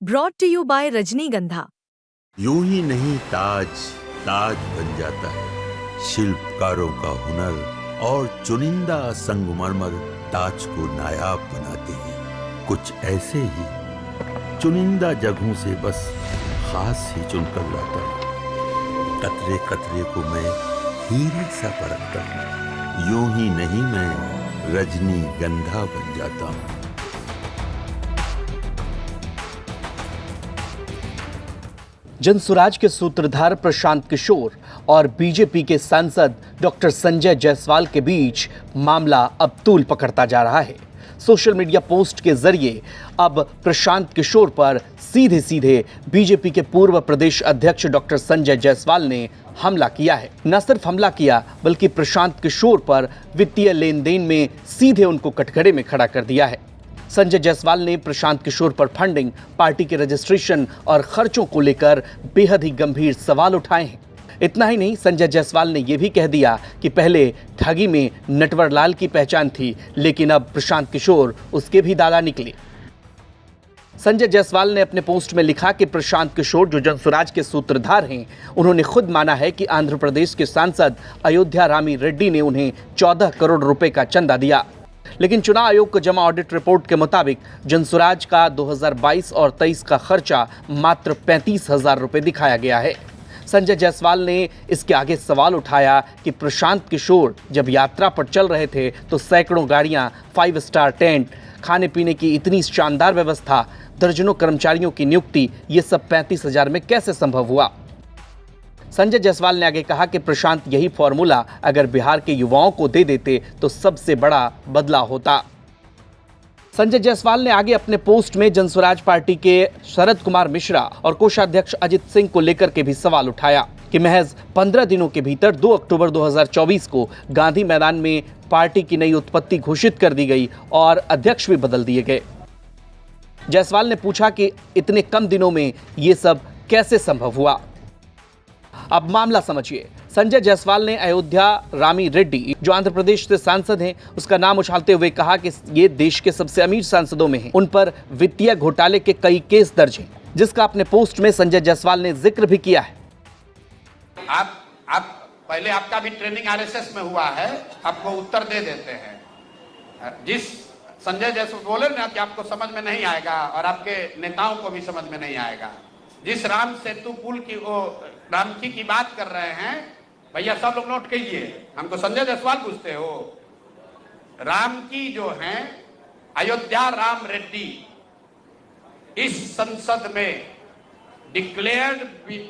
Brought to you by रजनीगंधा। यूं ही नहीं ताज ताज बन जाता है, शिल्पकारों का हुनर और चुनिंदा संगमरमर ताज को नायाब बनाते हैं। कुछ ऐसे ही चुनिंदा जगहों से बस खास ही चुनकर लाता हूँ। कतरे कतरे को मैं हीरे सा परखता हूँ। यूं ही नहीं मैं रजनीगंधा बन जाता हूँ। जनसुराज के सूत्रधार प्रशांत किशोर और बीजेपी के सांसद डॉक्टर संजय जायसवाल के बीच मामला अब तूल पकड़ता जा रहा है। सोशल मीडिया पोस्ट के जरिए अब प्रशांत किशोर पर सीधे सीधे बीजेपी के पूर्व प्रदेश अध्यक्ष डॉक्टर संजय जायसवाल ने हमला किया है। न सिर्फ हमला किया बल्कि प्रशांत किशोर पर वित्तीय लेन देन में सीधे उनको कटघरे में खड़ा कर दिया है। संजय जायसवाल ने प्रशांत किशोर पर फंडिंग, पार्टी के रजिस्ट्रेशन और खर्चों को लेकर बेहद ही गंभीर सवाल उठाए हैं। इतना ही नहीं, संजय जायसवाल ने यह भी कह दिया कि पहले ठगी में नटवरलाल की पहचान थी, लेकिन अब प्रशांत किशोर उसके भी दादा निकले। संजय जायसवाल ने अपने पोस्ट में लिखा कि प्रशांत किशोर जो जनसुराज के सूत्रधार हैं, उन्होंने खुद माना है कि आंध्र प्रदेश के सांसद अयोध्या रामी रेड्डी ने उन्हें 14 करोड़ रुपए का चंदा दिया। लेकिन चुनाव आयोग को जमा ऑडिट रिपोर्ट के मुताबिक जनसुराज का 2022 और 23 का खर्चा मात्र 35,000 रुपए दिखाया गया है। संजय जायसवाल ने इसके आगे सवाल उठाया कि प्रशांत किशोर जब यात्रा पर चल रहे थे तो सैकड़ों गाड़ियां, 5 स्टार टेंट, खाने पीने की इतनी शानदार व्यवस्था, दर्जनों कर्मचारियों की नियुक्ति, ये सब 35,000 में कैसे संभव हुआ। संजय जायसवाल ने आगे कहा कि प्रशांत यही फॉर्मूला अगर बिहार के युवाओं को दे देते तो सबसे बड़ा बदलाव होता। संजय जायसवाल ने आगे अपने पोस्ट में जनसुराज पार्टी के शरद कुमार मिश्रा और कोषाध्यक्ष अजित सिंह को लेकर के भी सवाल उठाया कि महज 15 दिनों के भीतर 2 अक्टूबर 2024 को गांधी मैदान में पार्टी की नई उत्पत्ति घोषित कर दी गई और अध्यक्ष भी बदल दिए गए। जायसवाल ने पूछा कि इतने कम दिनों में ये सब कैसे संभव हुआ। अब मामला समझिए। संजय जायसवाल ने अयोध्या रामी रेड्डी, जो आंध्र प्रदेश से सांसद हैं, उसका नाम उछालते हुए कहा कि ये देश के सबसे अमीर सांसदों में हैं। उन पर वित्तीय घोटाले के कई केस दर्ज हैं, जिसका अपने पोस्ट में संजय जायसवाल ने जिक्र भी किया है। आप पहले आपका भी ट्रेनिंग आरएसएस में हुआ है, आपको उत्तर दे देते हैं। जिस संजय जायसवाल बोले ना कि आपको समझ में नहीं आएगा और आपके नेताओं को भी समझ में नहीं आएगा। जिस राम सेतु पुल की रामकी की बात कर रहे हैं, भैया सब लोग नोट कीजिए, हमको संजय जायसवाल पूछते हो। रामकी जो है अयोध्या राम रेड्डी इस संसद में डिक्लेयर्ड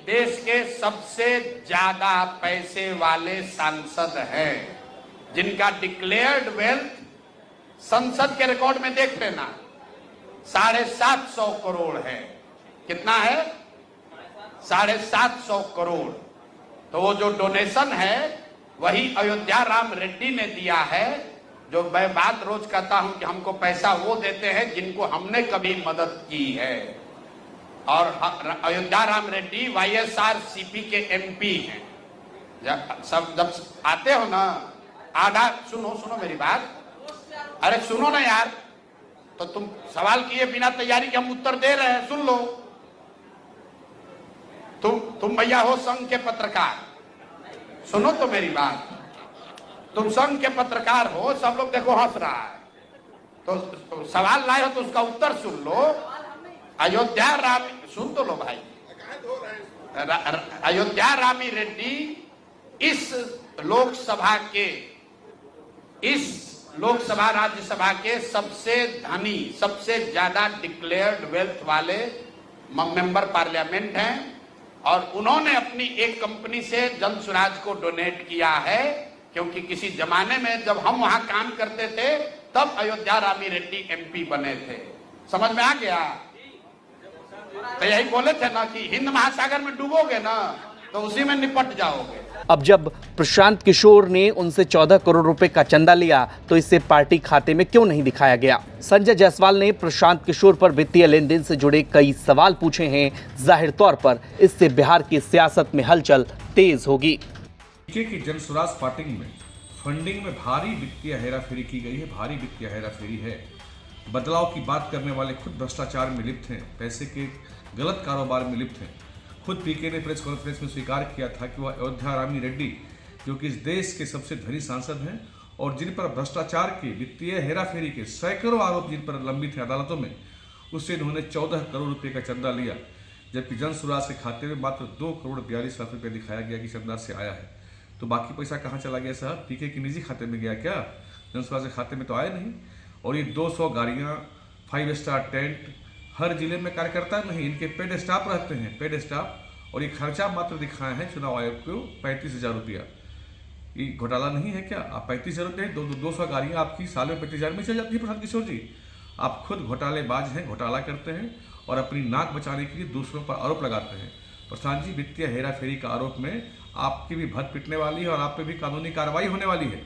देश के सबसे ज्यादा पैसे वाले सांसद हैं, जिनका डिक्लेयर्ड वेल्थ संसद के रिकॉर्ड में देख लेना 750 करोड़ है। कितना है? 750 करोड़। तो वो जो डोनेशन है वही अयोध्या राम रेड्डी ने दिया है। जो मैं बात रोज कहता हूं कि हमको पैसा वो देते हैं जिनको हमने कभी मदद की है। और अयोध्या राम रेड्डी YSRCP के MP हैं। जब आते हो ना, आधा सुनो मेरी बात, अरे सुनो ना यार, तो तुम सवाल किए बिना तैयारी के हम उत्तर दे रहे हैं, सुन लो। तुम भैया हो संघ के पत्रकार, सुनो तो मेरी बात। तुम संघ के पत्रकार हो, सब लोग देखो हंस रहा है, तो सवाल लाए हो तो उसका उत्तर सुन लो। अयोध्या रामी, सुन तो लो भाई। अयोध्या रामी रेड्डी इस लोकसभा राज्यसभा के सबसे धनी, सबसे ज्यादा डिक्लेयर्ड वेल्थ वाले मेंबर पार्लियामेंट हैं। और उन्होंने अपनी एक कंपनी से जनसुराज को डोनेट किया है, क्योंकि किसी जमाने में जब हम वहां काम करते थे तब अयोध्या रामी रेड्डी MP बने थे। समझ में आ गया? तो यही बोले थे ना कि हिंद महासागर में डूबोगे ना तो उसी में निपट जाओगे। अब जब प्रशांत किशोर ने उनसे 14 करोड़ रुपए का चंदा लिया तो इसे पार्टी खाते में क्यों नहीं दिखाया गया। संजय जायसवाल ने प्रशांत किशोर पर वित्तीय लेन देन से जुड़े कई सवाल पूछे हैं। जाहिर तौर पर इससे बिहार की सियासत में हलचल तेज होगी। की जनसुराज पार्टी में फंडिंग में भारी वित्तीय हेराफेरी की गई है, भारी वित्तीय हेराफेरी है। बदलाव की बात करने वाले खुद भ्रष्टाचार में लिप्त हैं, पैसे के गलत कारोबार में लिप्त हैं। खुद पीके ने प्रेस कॉन्फ्रेंस में स्वीकार किया था कि वह अयोध्या रामी रेड्डी, जो कि इस देश के सबसे धनी सांसद हैं और जिन पर भ्रष्टाचार के, वित्तीय हेराफेरी के सैकड़ों आरोप जिन पर लंबित हैं अदालतों में, उससे इन्होंने 14 करोड़ रुपये का चंदा लिया, जबकि जन सुराज के खाते में मात्र 2 करोड़ 42 लाख रुपये दिखाया गया कि चंदा से आया है। तो बाकी पैसा कहाँ चला गया साहब? पीके के निजी खाते में गया क्या? जन सुराज के खाते में तो आया नहीं। और ये 200 गाड़ियाँ, 5 स्टार टेंट, हर जिले में कार्यकर्ता नहीं, इनके पेड स्टाफ रहते हैं, पेड स्टाफ। और ये खर्चा मात्र दिखाए हैं चुनाव आयोग को 35,000 रुपया। ये घोटाला नहीं है क्या? आप 35,000 रुपये, 200 गाड़ियाँ आपकी साल में 35,000 में चल जाती है प्रशांत किशोर जी। आप खुद घोटालेबाज हैं, घोटाला करते हैं और अपनी नाक बचाने के लिए दूसरों पर आरोप लगाते हैं। प्रशांत जी, वित्तीय हेराफेरी का आरोप में आपकी भी भद पिटने वाली है और आप पे भी कानूनी कार्रवाई होने वाली है।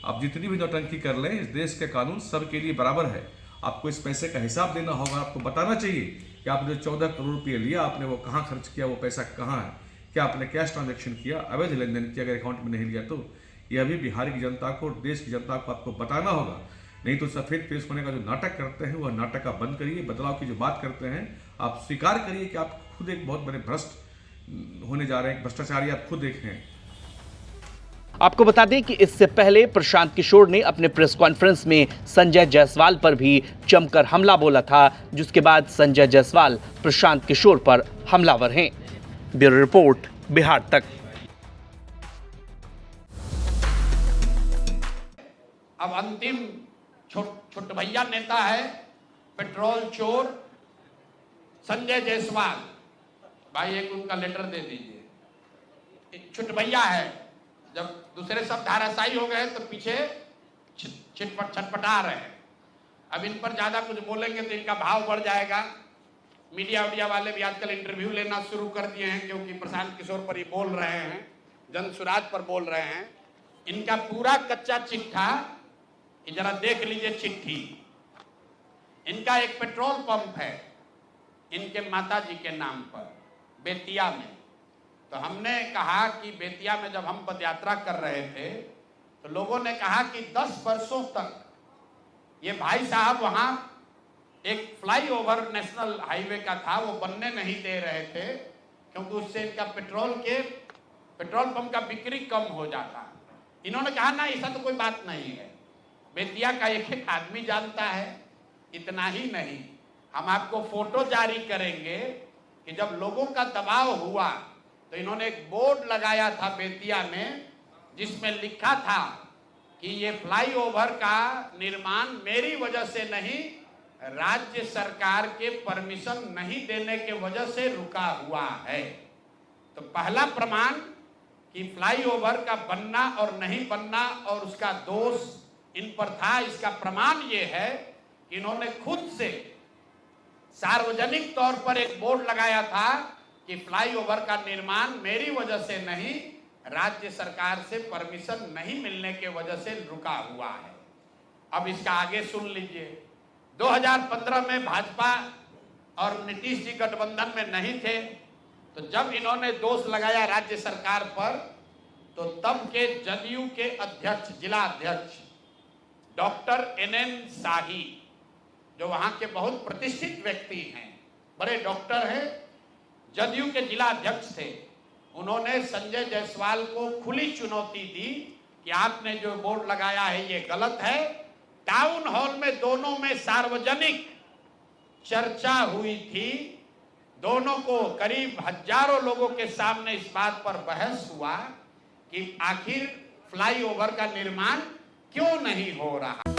आप जितनी भी नौटंकी कर लें, इस देश के कानून सबके लिए बराबर है। आपको इस पैसे का हिसाब देना होगा, आपको बताना चाहिए कि आपने जो 14 करोड़ रुपये लिया, आपने वो कहाँ खर्च किया, वो पैसा कहाँ है, क्या आपने कैश ट्रांजैक्शन किया, अवैध लेन देन किया, अगर अकाउंट में नहीं लिया तो। ये अभी बिहार की जनता को और देश की जनता को आपको बताना होगा, नहीं तो सफ़ेद पेश होने का जो नाटक करते हैं वह नाटक का बंद करिए। बदलाव की जो बात करते हैं, आप स्वीकार करिए कि आप खुद एक बहुत बड़े भ्रष्ट होने जा रहे हैं, भ्रष्टाचारी आप खुद एक हैं। आपको बता दें कि इससे पहले प्रशांत किशोर ने अपने प्रेस कॉन्फ्रेंस में संजय जायसवाल पर भी जमकर हमला बोला था, जिसके बाद संजय जायसवाल प्रशांत किशोर पर हमलावर हैं। ब्यूरो रिपोर्ट, बिहार तक। अब अंतिम छोट भैया नेता है पेट्रोल चोर संजय जायसवाल। भाई एक उनका लेटर दे दीजिए। छोट भैया है, जब दूसरे सब धाराशायी हो गए तो पीछे छटपटा रहे हैं। अब इन पर ज्यादा कुछ बोलेंगे तो इनका भाव बढ़ जाएगा। मीडिया वाले भी आजकल इंटरव्यू लेना शुरू कर दिए हैं, क्योंकि प्रशांत किशोर पर ही बोल रहे हैं, जन सुराज पर बोल रहे हैं। इनका पूरा कच्चा चिट्ठा जरा देख लीजिए चिट्ठी। इनका एक पेट्रोल पंप है इनके माताजी के नाम पर बेतिया में। तो हमने कहा कि बेतिया में जब हम पदयात्रा कर रहे थे तो लोगों ने कहा कि 10 वर्षों तक ये भाई साहब वहां एक फ्लाईओवर नेशनल हाईवे का था, वो बनने नहीं दे रहे थे, क्योंकि उससे इनका पेट्रोल पंप का बिक्री कम हो जाता। इन्होंने कहा ना, ऐसा तो कोई बात नहीं है, बेतिया का एक आदमी जानता है। इतना ही नहीं, हम आपको फोटो जारी करेंगे कि जब लोगों का दबाव हुआ तो इन्होंने एक बोर्ड लगाया था बेतिया में, जिसमें लिखा था कि ये फ्लाईओवर का निर्माण मेरी वजह से नहीं, राज्य सरकार के परमिशन नहीं देने के वजह से रुका हुआ है। तो पहला प्रमाण कि फ्लाईओवर का बनना और नहीं बनना और उसका दोष इन पर था, इसका प्रमाण ये है कि इन्होंने खुद से सार्वजनिक तौर पर एक बोर्ड लगाया था कि फ्लाईओवर का निर्माण मेरी वजह से नहीं, राज्य सरकार से परमिशन नहीं मिलने के वजह से रुका हुआ है। अब इसका आगे सुन लीजिए। 2015 में भाजपा और नीतीश जी गठबंधन में नहीं थे, तो जब इन्होंने दोष लगाया राज्य सरकार पर, तो तब के जदयू के अध्यक्ष, जिला अध्यक्ष डॉक्टर NN शाही, जो वहां के बहुत प्रतिष्ठित व्यक्ति हैं, बड़े डॉक्टर हैं, जदयू के जिला अध्यक्ष थे, उन्होंने संजय जायसवाल को खुली चुनौती दी कि आपने जो बोर्ड लगाया है ये गलत है। टाउन हॉल में दोनों में सार्वजनिक चर्चा हुई थी, दोनों को करीब हजारों लोगों के सामने इस बात पर बहस हुआ कि आखिर फ्लाईओवर का निर्माण क्यों नहीं हो रहा।